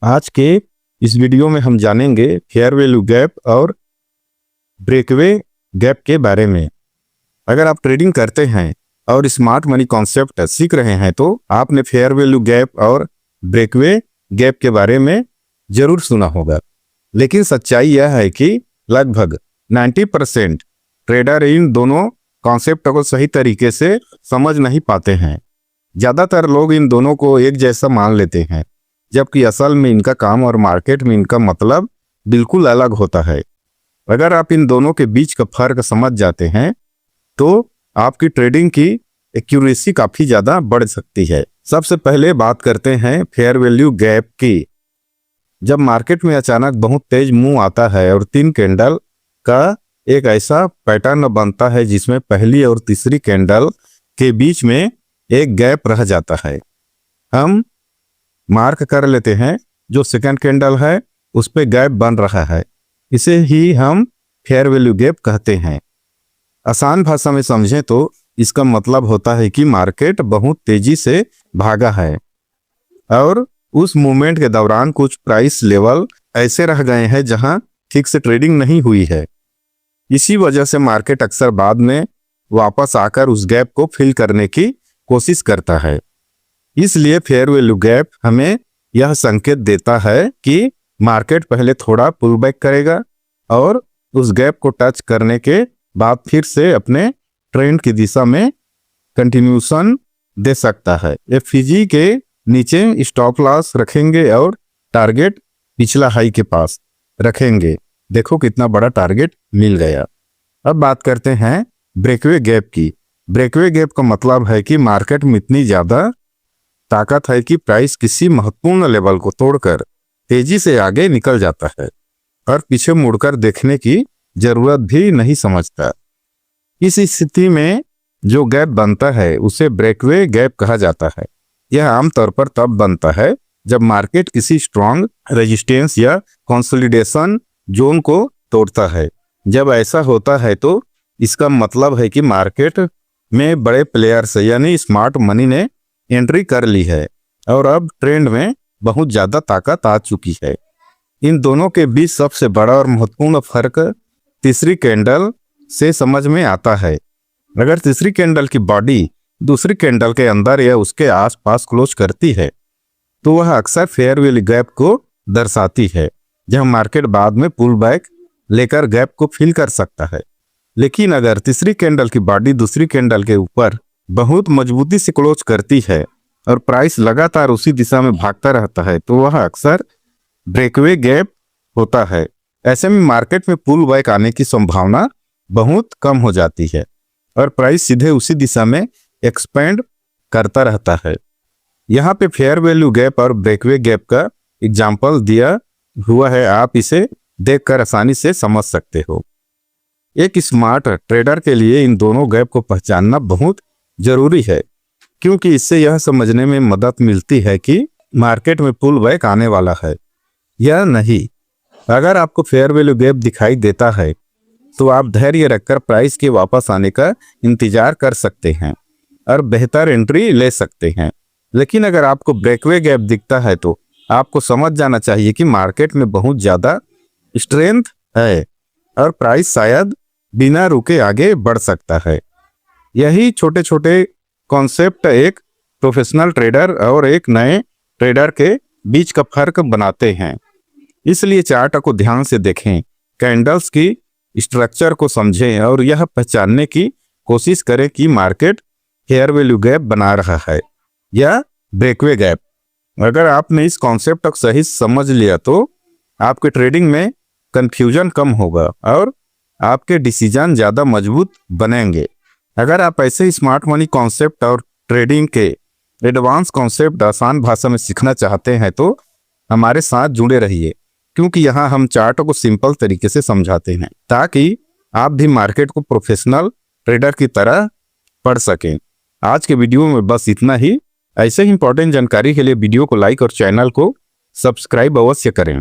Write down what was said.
आज के इस वीडियो में हम जानेंगे फेयर वैल्यू गैप और ब्रेकवे गैप के बारे में। अगर आप ट्रेडिंग करते हैं और स्मार्ट मनी कॉन्सेप्ट सीख रहे हैं तो आपने फेयर वैल्यू गैप और ब्रेकवे गैप के बारे में जरूर सुना होगा। लेकिन सच्चाई यह है कि लगभग 90% ट्रेडर इन दोनों कॉन्सेप्ट को सही तरीके से समझ नहीं पाते हैं। ज़्यादातर लोग इन दोनों को एक जैसा मान लेते हैं, जबकि असल में इनका काम और मार्केट में इनका मतलब बिल्कुल अलग होता है। अगर आप इन दोनों के बीच का फर्क समझ जाते हैं तो आपकी ट्रेडिंग की एक्यूरेसी काफ़ी ज़्यादा बढ़ सकती है। सबसे पहले बात करते हैं फेयर वैल्यू गैप की। जब मार्केट में अचानक बहुत तेज मूव आता है और 3 कैंडल का एक ऐसा पैटर्न बनता है जिसमें पहली और तीसरी कैंडल के बीच में एक गैप रह जाता है, हम मार्क कर लेते हैं जो सेकंड कैंडल है उस पे गैप बन रहा है। इसे ही हम फेयर वैल्यू गैप कहते हैं। आसान भाषा में समझें तो इसका मतलब होता है कि मार्केट बहुत तेजी से भागा है और उस मूवमेंट के दौरान कुछ प्राइस लेवल ऐसे रह गए हैं जहां ठीक से ट्रेडिंग नहीं हुई है। इसी वजह से मार्केट अक्सर बाद में वापस आकर उस गैप को फिल करने की कोशिश करता है। इसलिए फेयर वैल्यू गैप हमें यह संकेत देता है कि मार्केट पहले थोड़ा पुल बैक करेगा और उस गैप को टच करने के बाद फिर से अपने ट्रेंड की दिशा में कंटिन्यूशन दे सकता है। एफईजी के नीचे स्टॉप लॉस रखेंगे और टारगेट पिछला हाई के पास रखेंगे। देखो कितना बड़ा टारगेट मिल गया। अब बात करते हैं ब्रेकवे गैप की। ब्रेकवे गैप का मतलब है कि मार्केट में इतनी ज्यादा ताकत है कि प्राइस किसी महत्वपूर्ण लेवल को तोड़कर तेजी से आगे निकल जाता है और पीछे मुड़कर देखने की जरूरत भी नहीं समझता। इस स्थिति में जो गैप बनता है उसे ब्रेकवे गैप कहा जाता है। यह आमतौर पर तब बनता है जब मार्केट किसी स्ट्रॉन्ग रेजिस्टेंस या कंसोलिडेशन जोन को तोड़ता है। जब ऐसा होता है तो इसका मतलब है कि मार्केट में बड़े प्लेयर्स यानी स्मार्ट मनी ने एंट्री कर ली है और अब ट्रेंड में बहुत ज्यादा ताकत आ चुकी है। इन दोनों के बीच सबसे बड़ा और महत्वपूर्ण फर्क तीसरी कैंडल से समझ में आता है। अगर तीसरी कैंडल की बॉडी दूसरी कैंडल के अंदर या उसके आसपास क्लोज करती है तो वह अक्सर फेयर वैल्यू गैप को दर्शाती है, जहां मार्केट बाद में पुल बैक लेकर गैप को फिल कर सकता है। लेकिन अगर तीसरी कैंडल की बॉडी दूसरी कैंडल के ऊपर बहुत मजबूती से क्लोज करती है और प्राइस लगातार उसी दिशा में भागता रहता है तो वह अक्सर ब्रेकवे गैप होता है। ऐसे में मार्केट में पुल बैक आने की संभावना बहुत कम हो जाती है और प्राइस सीधे उसी दिशा में एक्सपेंड करता रहता है। यहाँ पे फेयर वैल्यू गैप और ब्रेकवे गैप का एग्जाम्पल दिया हुआ है, आप इसे देखकर आसानी से समझ सकते हो। एक स्मार्ट ट्रेडर के लिए इन दोनों गैप को पहचानना बहुत जरूरी है, क्योंकि इससे यह समझने में मदद मिलती है कि मार्केट में पुल बैक आने वाला है या नहीं। अगर आपको फेयर वैल्यू गैप दिखाई देता है तो आप धैर्य रखकर प्राइस के वापस आने का इंतजार कर सकते हैं और बेहतर एंट्री ले सकते हैं। लेकिन अगर आपको ब्रेकवे गैप दिखता है तो आपको समझ जाना चाहिए कि मार्केट में बहुत ज्यादा स्ट्रेंथ है और प्राइस शायद बिना रुके आगे बढ़ सकता है। यही छोटे छोटे कॉन्सेप्ट एक प्रोफेशनल ट्रेडर और एक नए ट्रेडर के बीच का फर्क बनाते हैं। इसलिए चार्ट को ध्यान से देखें, कैंडल्स की स्ट्रक्चर को समझें और यह पहचानने की कोशिश करें कि मार्केट फेयर वैल्यू गैप बना रहा है या ब्रेकवे गैप। अगर आपने इस कॉन्सेप्ट को सही समझ लिया तो आपके ट्रेडिंग में कंफ्यूजन कम होगा और आपके डिसीजन ज्यादा मजबूत बनेंगे। अगर आप ऐसे स्मार्ट मनी कॉन्सेप्ट और ट्रेडिंग के एडवांस कॉन्सेप्ट आसान भाषा में सीखना चाहते हैं तो हमारे साथ जुड़े रहिए, क्योंकि यहाँ हम चार्ट को सिंपल तरीके से समझाते हैं ताकि आप भी मार्केट को प्रोफेशनल ट्रेडर की तरह पढ़ सकें। आज के वीडियो में बस इतना ही। ऐसे ही इंपॉर्टेंट जानकारी के लिए वीडियो को लाइक और चैनल को सब्सक्राइब अवश्य करें।